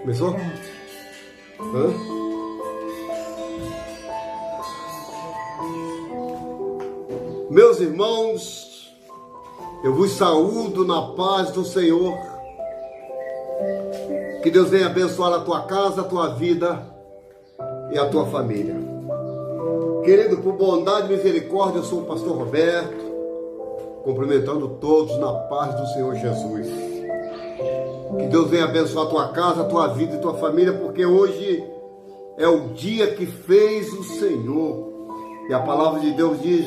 Começou? Hã? Meus irmãos, eu vos saúdo na paz do Senhor. Que Deus venha abençoar a tua casa, a tua vida e a tua família. Querido, por bondade e misericórdia, eu sou o pastor Roberto, cumprimentando todos na paz do Senhor Jesus. Que Deus venha abençoar a tua casa, a tua vida e a tua família, porque hoje é o dia que fez o Senhor. E a palavra de Deus diz: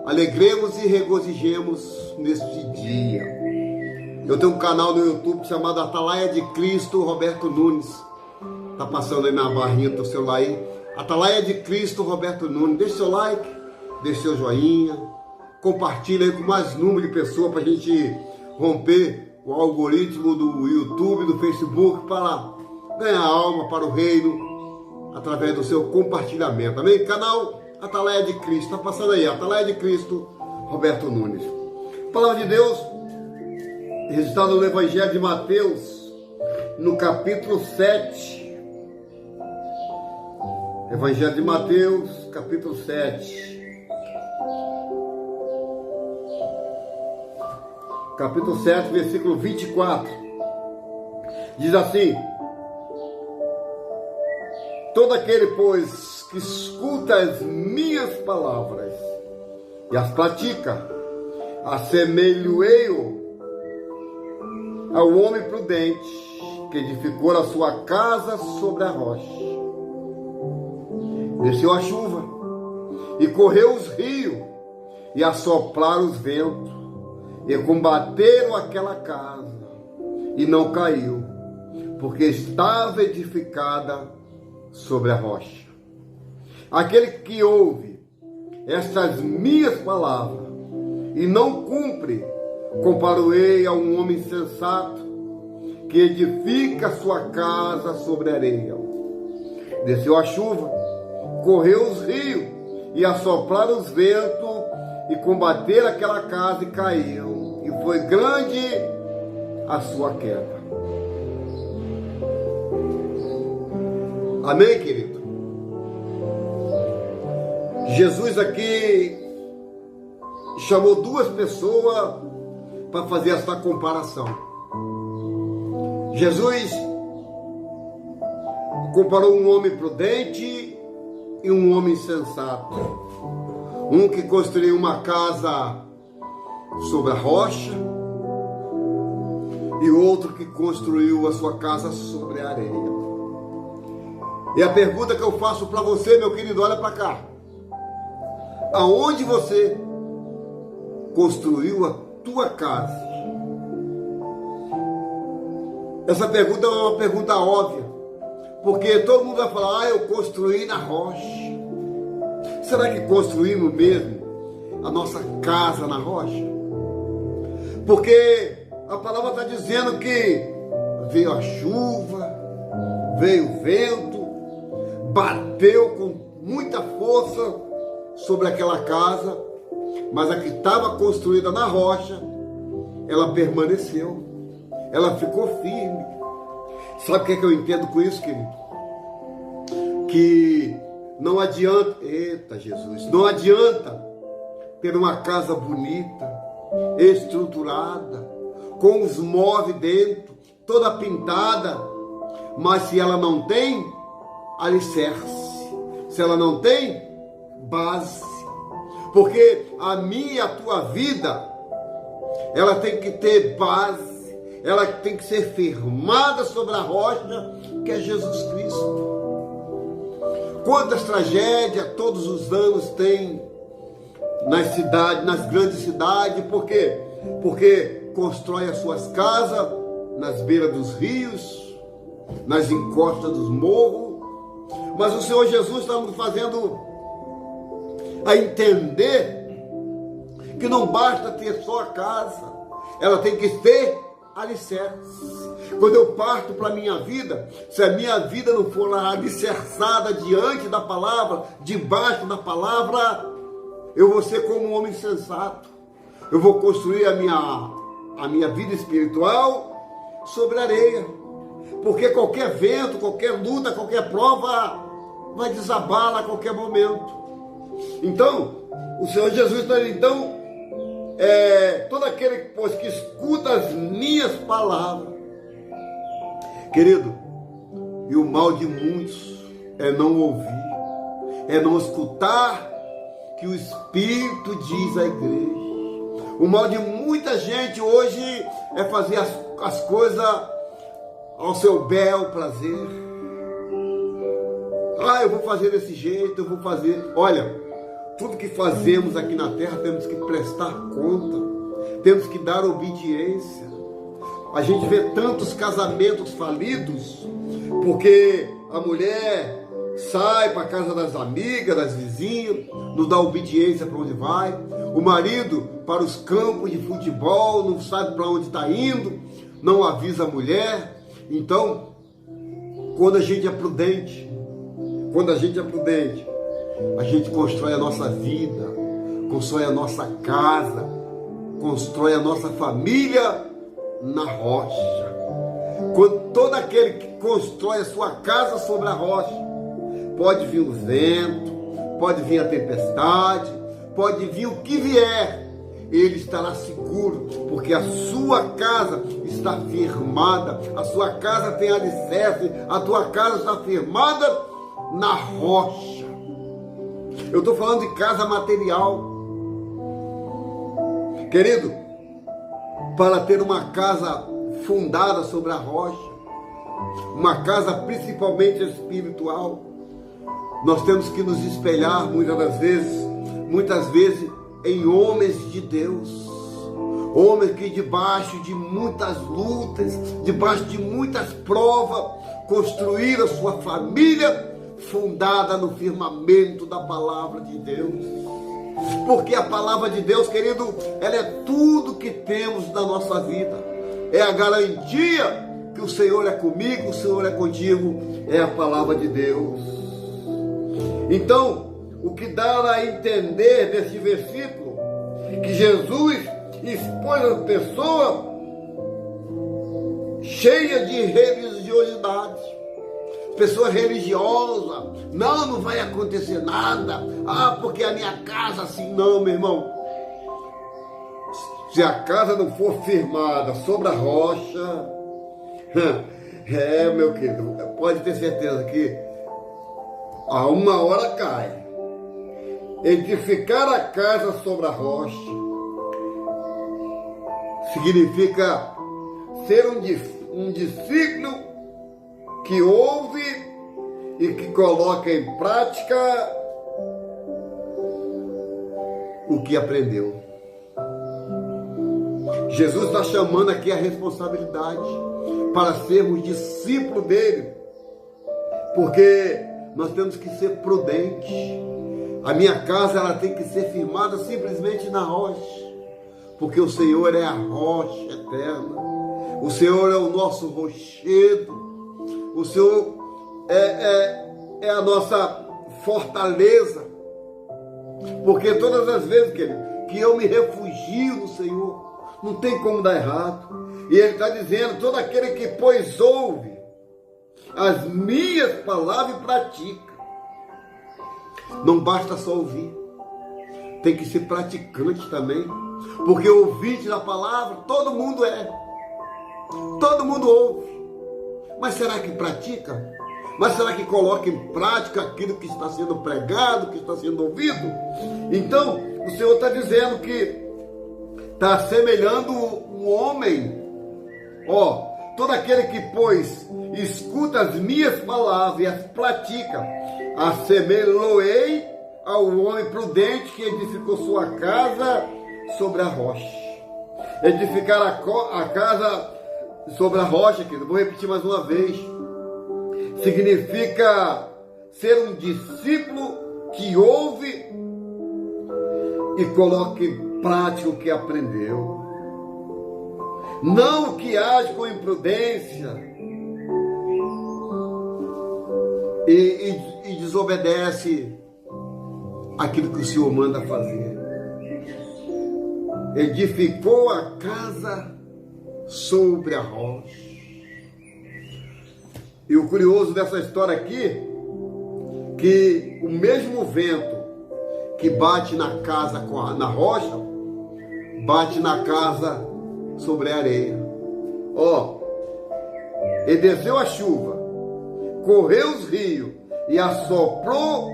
alegremos e regozijemos neste dia. Eu tenho um canal no YouTube chamado Atalaia de Cristo Roberto Nunes. Tá passando aí na barrinha do celular aí. Atalaia de Cristo Roberto Nunes. Deixe seu like, deixe seu joinha, compartilha aí com mais número de pessoas para a gente romper o algoritmo do YouTube, do Facebook, para ganhar alma para o reino através do seu compartilhamento. Amém? Canal Atalaia de Cristo. Está passando aí, Atalaia de Cristo Roberto Nunes. Palavra de Deus registrado no Evangelho de Mateus, no capítulo 7. Evangelho de Mateus, capítulo 7. Capítulo 7, versículo 24. Diz assim: todo aquele, pois, que escuta as minhas palavras e as pratica, assemelho-o ao homem prudente que edificou a sua casa sobre a rocha. Desceu a chuva, e correu os rios, e assopraram os ventos, e combateram aquela casa, e não caiu, porque estava edificada sobre a rocha. Aquele que ouve estas minhas palavras e não cumpre, comparou-ei a um homem sensato que edifica sua casa sobre a areia. Desceu a chuva, correu os rios e assopraram os ventos e combateram aquela casa e caiu, e foi grande a sua queda. Amém, querido? Jesus aqui chamou duas pessoas para fazer essa comparação. Jesus comparou um homem prudente e um homem sensato. Um que construiu uma casa sobre a rocha e outro que construiu a sua casa sobre a areia. E a pergunta que eu faço para você, meu querido, olha para cá. Aonde você construiu a tua casa? Essa pergunta é uma pergunta óbvia, porque todo mundo vai falar: eu construí na rocha. Será que construímos mesmo a nossa casa na rocha? Porque a palavra está dizendo que veio a chuva, veio o vento, bateu com muita força sobre aquela casa, mas a que estava construída na rocha, ela permaneceu, ela ficou firme. Sabe o que é que eu entendo com isso, querido? Que não adianta, eita Jesus, não adianta ter uma casa bonita, estruturada, com os móveis dentro, toda pintada, mas se ela não tem alicerce, se ela não tem base, porque a minha e a tua vida, ela tem que ter base, ela tem que ser firmada sobre a rocha que é Jesus Cristo. Quantas tragédias todos os anos tem nas cidades, nas grandes cidades? Por quê? Porque constrói as suas casas nas beiras dos rios, nas encostas dos morros. Mas o Senhor Jesus está nos fazendo a entender que não basta ter só a casa, ela tem que ter alicerce. Quando eu parto para a minha vida, se a minha vida não for alicerçada diante da palavra, debaixo da palavra, eu vou ser como um homem sensato. Eu vou construir a minha vida espiritual sobre areia. porque qualquer vento, qualquer luta, qualquer prova vai desabá-la a qualquer momento. Então, o Senhor Jesus está dizendo, então, todo aquele pois, que escuta as minhas palavras, querido, e o mal de muitos é não ouvir, é não escutar que o Espírito diz à igreja. O mal de muita gente hoje é fazer as coisas ao seu bel prazer. Eu vou fazer desse jeito, eu vou fazer. Olha, tudo que fazemos aqui na terra temos que prestar conta, temos que dar obediência. A gente vê tantos casamentos falidos, porque a mulher sai para a casa das amigas, das vizinhas, não dá obediência para onde vai. O marido para os campos de futebol, não sabe para onde está indo, não avisa a mulher. Então, quando a gente é prudente, a gente constrói a nossa vida, constrói a nossa casa, constrói a nossa família na rocha. Quando todo aquele que constrói a sua casa sobre a rocha, pode vir o vento, pode vir a tempestade, pode vir o que vier, ele estará seguro, porque a sua casa está firmada, a sua casa tem alicerce, a tua casa está firmada na rocha. Eu estou falando de casa material. Querido, para ter uma casa fundada sobre a rocha, uma casa principalmente espiritual, nós temos que nos espelhar muitas vezes em homens de Deus, homens que debaixo de muitas lutas, debaixo de muitas provas, construíram sua família fundada no firmamento da palavra de Deus. Porque a palavra de Deus, querido, ela é tudo que temos na nossa vida, é a garantia que o Senhor é comigo, o Senhor é contigo, é a palavra de Deus. Então, o que dá a entender nesse versículo, que Jesus expôs a pessoa cheia de religiosidade, pessoa religiosa, não vai acontecer nada, porque a minha casa assim, não, meu irmão. Se a casa não for firmada sobre a rocha, meu querido, pode ter certeza que a uma hora cai. Edificar a casa sobre a rocha significa ser um discípulo que ouve e que coloca em prática o que aprendeu. Jesus está chamando aqui a responsabilidade para sermos discípulos dele, porque nós temos que ser prudentes. A minha casa ela tem que ser firmada simplesmente na rocha, porque o Senhor é a rocha eterna, o Senhor é o nosso rochedo, o Senhor é a nossa fortaleza, porque todas as vezes que eu me refugio no Senhor, não tem como dar errado. E Ele está dizendo, todo aquele que pois ouve as minhas palavras e pratica. Não basta só ouvir, tem que ser praticante também, porque ouvinte da palavra, todo mundo ouve, mas será que pratica? Mas será que coloca em prática aquilo que está sendo pregado, que está sendo ouvido? Então, o Senhor está dizendo que está assemelhando um homem, todo aquele que, pois, escuta as minhas palavras e as pratica, assemelhou-ei ao homem prudente que edificou sua casa sobre a rocha. Edificar a casa sobre a rocha, querido, vou repetir mais uma vez, significa ser um discípulo que ouve e coloca em prática o que aprendeu. Não que age com imprudência e desobedece aquilo que o Senhor manda fazer. Edificou a casa sobre a rocha. E o curioso dessa história aqui, que o mesmo vento que bate na casa na rocha, bate na casa sobre a areia. E desceu a chuva, correu os rios, e assopraram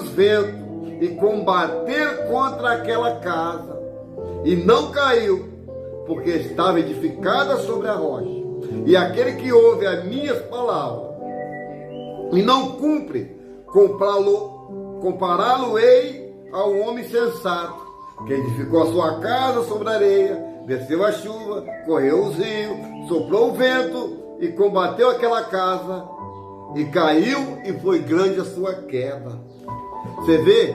os ventos, e combater contra aquela casa, e não caiu, porque estava edificada sobre a rocha. E aquele que ouve as minhas palavras e não cumpre, compará-lo-ei ao homem sensato, que edificou a sua casa sobre a areia, desceu a chuva, correu os rios, soprou o vento e combateu aquela casa, e caiu, e foi grande a sua queda. Você vê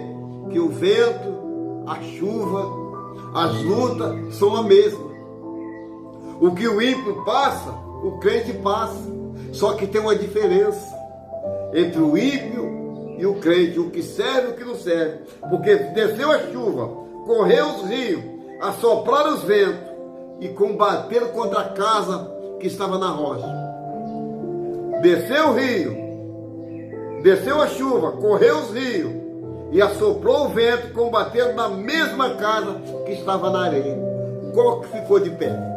que o vento, a chuva, as lutas são a mesma. O que o ímpio passa, o crente passa. Só que tem uma diferença entre o ímpio e o crente, o que serve e o que não serve. Porque desceu a chuva, correu os rios, assopraram os ventos e combateram contra a casa que estava na rocha. Desceu o rio, desceu a chuva, correu os rios e assoprou o vento e combateram na mesma casa que estava na areia. Qual que ficou de pé?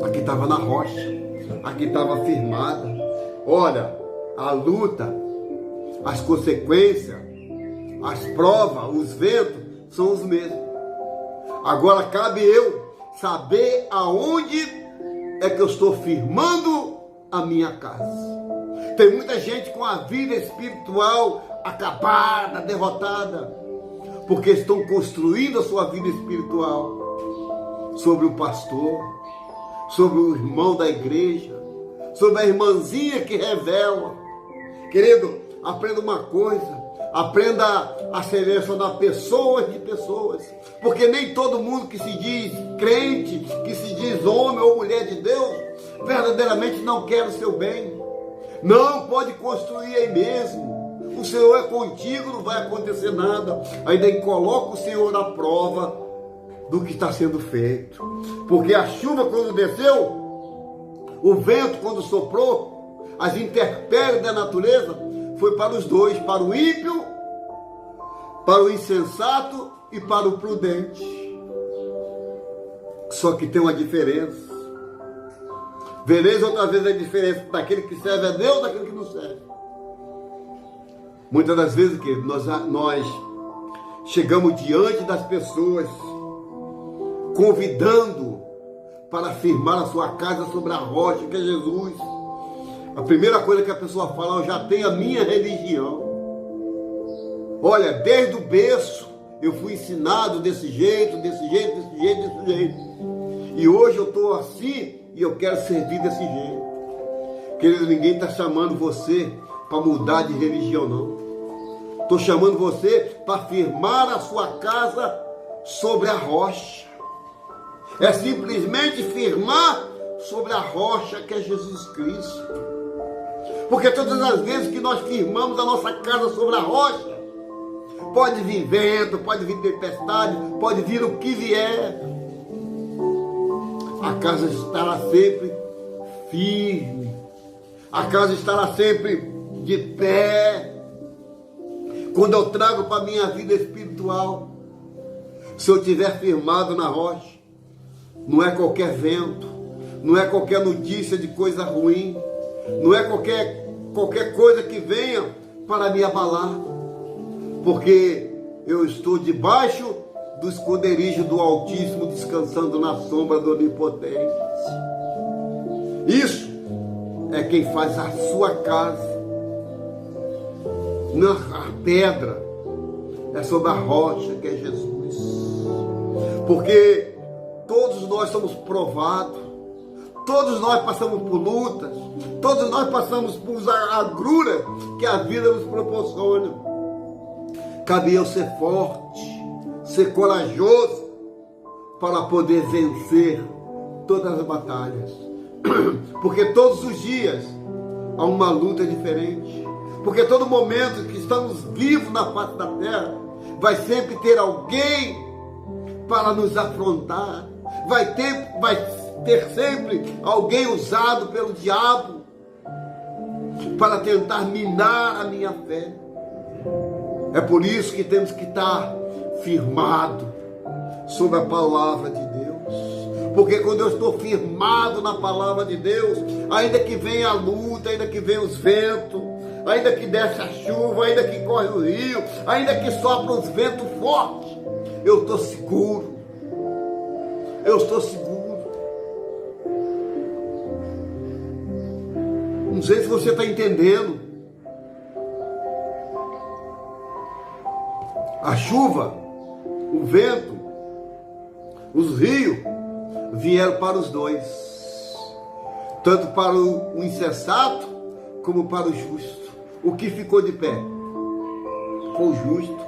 Aqui estava na rocha, aqui estava firmada. Olha, a luta, as consequências, as provas, os ventos são os mesmos. Agora cabe eu saber aonde é que eu estou firmando a minha casa. Tem muita gente com a vida espiritual acabada, derrotada, porque estão construindo a sua vida espiritual sobre o pastor, sobre o irmão da igreja, sobre a irmãzinha que revela. Querido, aprenda uma coisa: aprenda a selecionar pessoas de pessoas, porque nem todo mundo que se diz crente, que se diz homem ou mulher de Deus, verdadeiramente não quer o seu bem. Não pode construir aí mesmo. O Senhor é contigo, não vai acontecer nada. Ainda coloca o Senhor na prova do que está sendo feito. Porque a chuva quando desceu, o vento quando soprou, as intempéries da natureza, foi para os dois, para o ímpio, para o insensato e para o prudente. Só que tem uma diferença. Vereis outra vez a diferença daquele que serve a Deus e daquele que não serve. Muitas das vezes que nós chegamos diante das pessoas, convidando para firmar a sua casa sobre a rocha, que é Jesus. A primeira coisa que a pessoa fala: eu já tenho a minha religião. Olha, desde o berço eu fui ensinado desse jeito, desse jeito, desse jeito, desse jeito. E hoje eu estou assim e eu quero servir desse jeito. Querido, ninguém está chamando você para mudar de religião, não. Estou chamando você para firmar a sua casa sobre a rocha. É simplesmente firmar sobre a rocha que é Jesus Cristo. Porque todas as vezes que nós firmamos a nossa casa sobre a rocha, pode vir vento, pode vir tempestade, pode vir o que vier, a casa estará sempre firme, a casa estará sempre de pé. Quando eu trago para a minha vida espiritual, se eu estiver firmado na rocha, não é qualquer vento, não é qualquer notícia de coisa ruim, não é qualquer coisa que venha para me abalar, porque eu estou debaixo do esconderijo do Altíssimo, descansando na sombra do Onipotente. Isso é quem faz a sua casa. Na pedra é sobre a rocha que é Jesus. Porque todos nós somos provados, todos nós passamos por lutas, todos nós passamos por agruras que a vida nos proporciona. Cabe eu ser forte, ser corajoso para poder vencer todas as batalhas. Porque todos os dias há uma luta diferente. Porque todo momento que estamos vivos na face da terra, vai sempre ter alguém para nos afrontar. Vai ter sempre alguém usado pelo diabo para tentar minar a minha fé. É por isso que temos que estar firmado sobre a palavra de Deus. Porque quando eu estou firmado na palavra de Deus, ainda que venha a luta, ainda que venha os ventos, ainda que desce a chuva, ainda que corre o rio, ainda que sopra os ventos fortes, eu estou seguro. Eu estou seguro. Não sei se você está entendendo. A chuva, o vento, os rios vieram para os dois, tanto para o insensato como para o justo. O que ficou de pé? Foi o justo.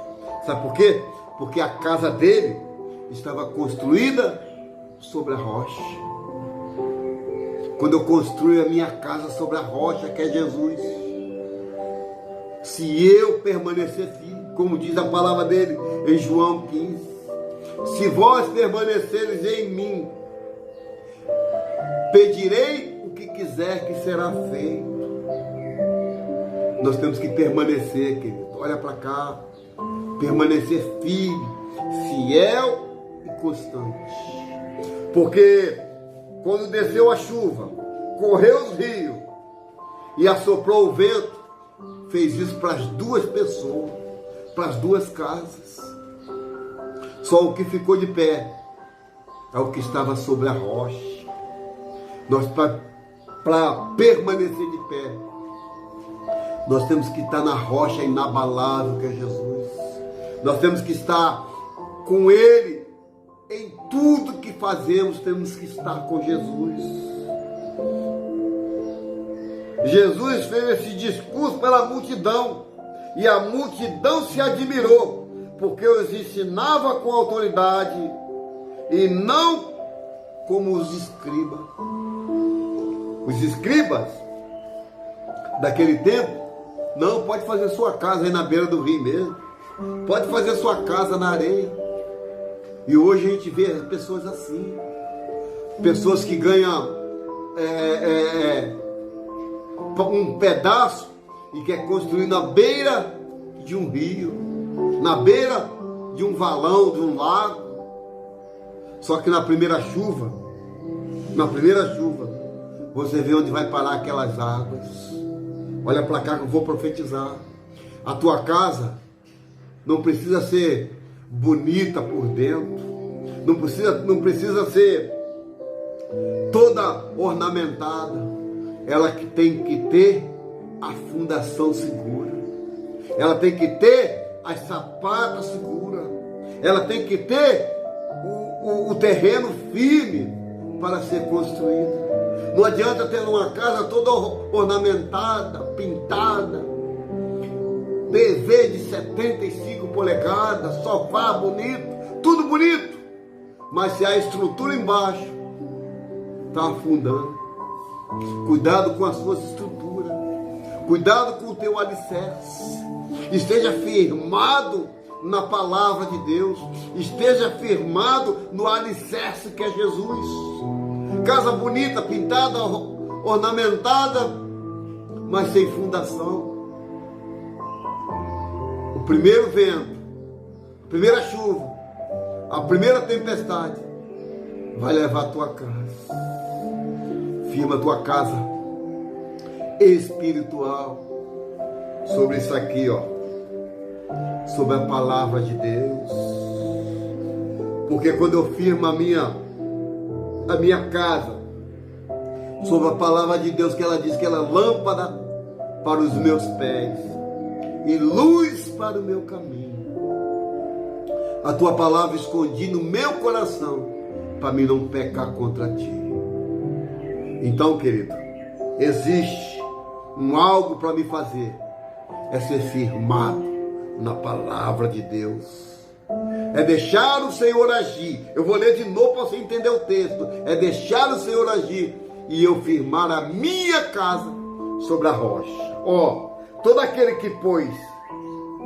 Sabe por quê? Porque a casa dele estava construída sobre a rocha. Quando eu construo a minha casa sobre a rocha, que é Jesus, se eu permanecer firme, como diz a palavra dele em João 15, se vós permaneceres em mim, pedirei o que quiser que será feito. Nós temos que permanecer, querido. Olha para cá. Permanecer firme, fiel e constante. Porque quando desceu a chuva, correu os rios e assoprou o vento, fez isso para as duas pessoas, para as duas casas. Só o que ficou de pé é o que estava sobre a rocha. Nós, para permanecer de pé, nós temos que estar na rocha inabalável que é Jesus. Nós temos que estar com Ele em tudo que fazemos. Temos que estar com Jesus. Jesus fez esse discurso pela multidão e a multidão se admirou, porque os ensinava com autoridade e não como os escribas. Os escribas daquele tempo, não, pode fazer sua casa aí na beira do rio mesmo, pode fazer sua casa na areia. E hoje a gente vê pessoas assim, pessoas que ganham um pedaço e quer construir na beira de um rio, na beira de um valão, de um lago. Só que na primeira chuva, você vê onde vai parar aquelas águas. Olha para cá que eu vou profetizar. A tua casa não precisa ser bonita por dentro, não precisa ser toda ornamentada. Ela que tem que ter a fundação segura, ela tem que ter as sapatas seguras, ela tem que ter o terreno firme para ser construída. Não adianta ter uma casa toda ornamentada, pintada, TV de 75 polegadas, sofá bonito, tudo bonito, mas se a estrutura embaixo está afundando. Cuidado com as suas estruturas, cuidado com o teu alicerce. Esteja firmado na palavra de Deus, esteja firmado no alicerce que é Jesus. Casa bonita, pintada, ornamentada, mas sem fundação. O primeiro vento, a primeira chuva, a primeira tempestade vai levar a tua casa. Firma a tua casa espiritual sobre isso aqui, ó, sobre a palavra de Deus. Porque quando eu firmo a minha casa sobre a palavra de Deus, que ela diz que ela é lâmpada para os meus pés e luz para o meu caminho. A tua palavra escondi no meu coração para mim não pecar contra ti. Então, querido, existe algo para me fazer, é ser firmado na palavra de Deus, é deixar o Senhor agir. Eu vou ler de novo para você entender o texto. É deixar o Senhor agir e eu firmar a minha casa sobre a rocha. Todo aquele que, pois,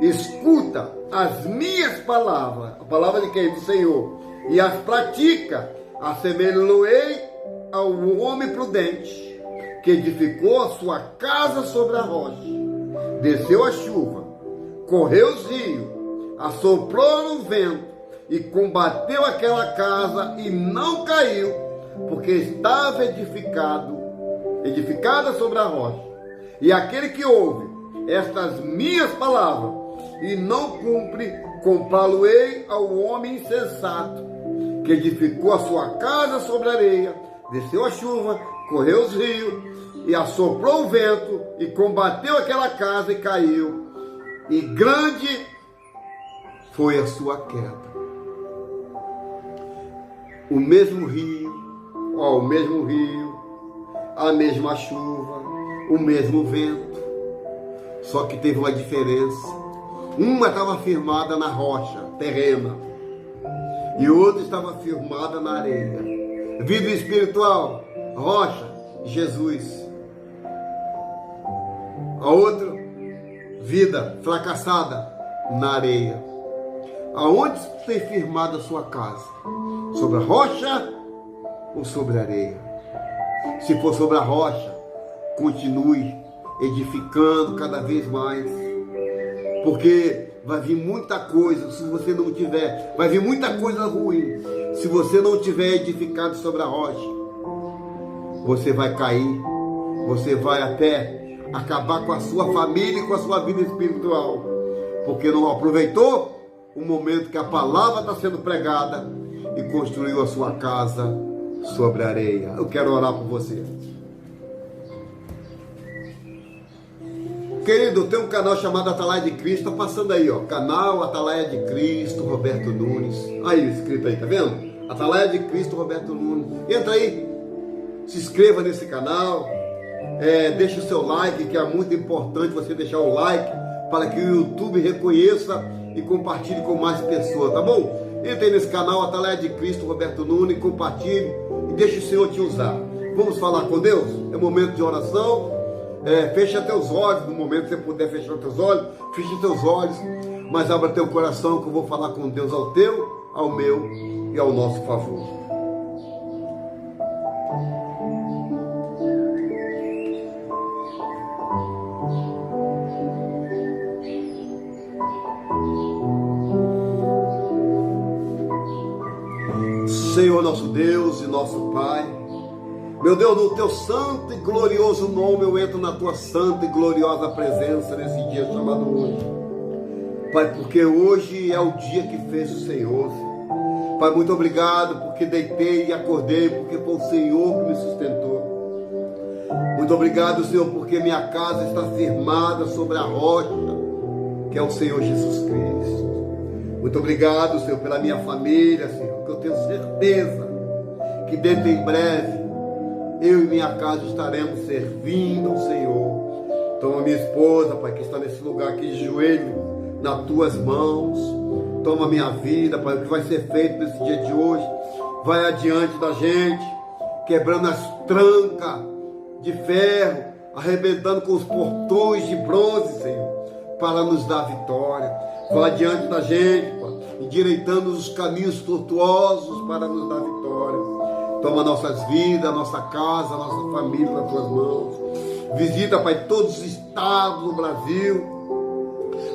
escuta as minhas palavras, a palavra de quem? Do Senhor, e as pratica, assemelho-ei ao homem prudente, que edificou a sua casa sobre a rocha. Desceu a chuva, correu os rios, assoprou o vento e combateu aquela casa e não caiu, porque estava edificada sobre a rocha. E aquele que ouve estas minhas palavras e não cumpre, compará-lo-ei ao homem insensato, que edificou a sua casa sobre a areia, desceu a chuva, correu os rios, e assoprou o vento, e combateu aquela casa e caiu, e grande foi a sua queda. O mesmo rio, a mesma chuva, o mesmo vento, só que teve uma diferença. Uma estava firmada na rocha terrena e outra estava firmada na areia. Vida espiritual, rocha, Jesus. A outra, vida fracassada na areia. Aonde tem firmada a sua casa? Sobre a rocha ou sobre a areia? Se for sobre a rocha, continue edificando cada vez mais, porque vai vir muita coisa. Se você não tiver, vai vir muita coisa ruim. Se você não tiver edificado sobre a rocha, você vai cair, você vai até acabar com a sua família e com a sua vida espiritual, porque não aproveitou o momento que a palavra está sendo pregada e construiu a sua casa sobre a areia. Eu quero orar por você. Querido, tem um canal chamado Atalaia de Cristo, tá passando aí, ó, canal Atalaia de Cristo, Roberto Nunes, aí, escrito aí, tá vendo? Atalaia de Cristo, Roberto Nunes, entra aí, se inscreva nesse canal, deixa o seu like, que é muito importante você deixar o like, para que o YouTube reconheça e compartilhe com mais pessoas, tá bom? Entra aí nesse canal Atalaia de Cristo, Roberto Nunes, compartilhe e deixe o Senhor te usar. Vamos falar com Deus? É momento de oração. Fecha teus olhos, no momento que você puder fechar teus olhos, fecha teus olhos, mas abra teu coração que eu vou falar com Deus ao teu, ao meu e ao nosso favor. Senhor nosso Deus e nosso Pai, meu Deus, no teu santo e glorioso nome eu entro na tua santa e gloriosa presença nesse dia chamado hoje. Pai, porque hoje é o dia que fez o Senhor. Pai, muito obrigado porque deitei e acordei, porque foi o Senhor que me sustentou. Muito obrigado, Senhor, porque minha casa está firmada sobre a rocha, que é o Senhor Jesus Cristo. Muito obrigado, Senhor, pela minha família, Senhor, que eu tenho certeza que dentro em breve eu e minha casa estaremos servindo ao Senhor. Toma minha esposa, Pai, que está nesse lugar aqui de joelho, nas tuas mãos. Toma minha vida, Pai, o que vai ser feito nesse dia de hoje. Vai adiante da gente, quebrando as trancas de ferro, arrebentando com os portões de bronze, Senhor, para nos dar vitória. Vai adiante da gente, Pai, endireitando os caminhos tortuosos para nos dar vitória. Toma nossas vidas, nossa casa, nossa família nas tuas mãos. Visita, Pai, todos os estados do Brasil,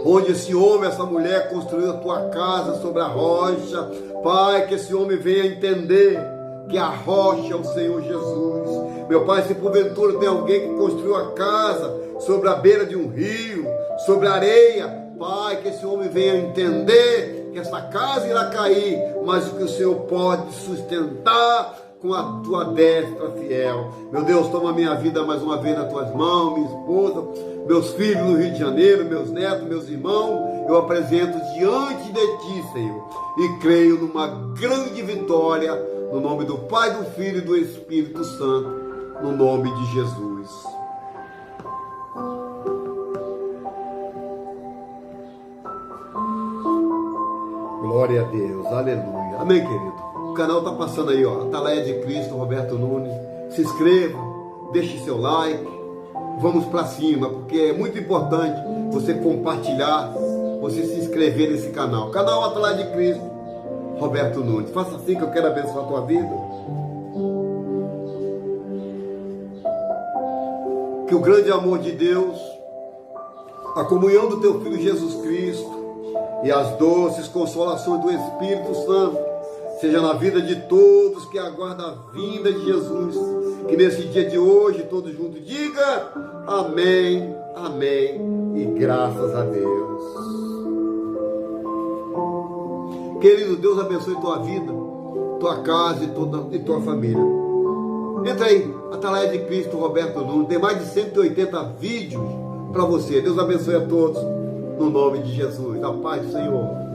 onde esse homem, essa mulher construiu a tua casa sobre a rocha. Pai, que esse homem venha entender que a rocha é o Senhor Jesus. Meu Pai, se porventura tem alguém que construiu a casa sobre a beira de um rio, sobre a areia, Pai, que esse homem venha entender que essa casa irá cair, mas o que o Senhor pode sustentar com a tua destra fiel. Meu Deus, toma minha vida mais uma vez nas tuas mãos, minha esposa, meus filhos no Rio de Janeiro, meus netos, meus irmãos, eu apresento diante de ti, Senhor, e creio numa grande vitória, no nome do Pai, do Filho e do Espírito Santo, no nome de Jesus. Glória a Deus, aleluia. Amém, querido? O canal está passando aí, ó, Atalaia de Cristo, Roberto Nunes. Se inscreva, deixe seu like. Vamos para cima, porque é muito importante você compartilhar, você se inscrever nesse canal. Canal Atalaia de Cristo, Roberto Nunes. Faça assim que eu quero abençoar a tua vida. que o grande amor de Deus, a comunhão do teu Filho Jesus Cristo e as doces consolações do Espírito Santo seja na vida de todos que aguardam a vinda de Jesus, que nesse dia de hoje, todos juntos, diga amém, amém e graças a Deus. Querido, Deus abençoe tua vida, tua casa e tua família. Entra aí, Atalaia de Cristo, Roberto Nunes, tem mais de 180 vídeos para você. Deus abençoe a todos, no nome de Jesus. A paz do Senhor.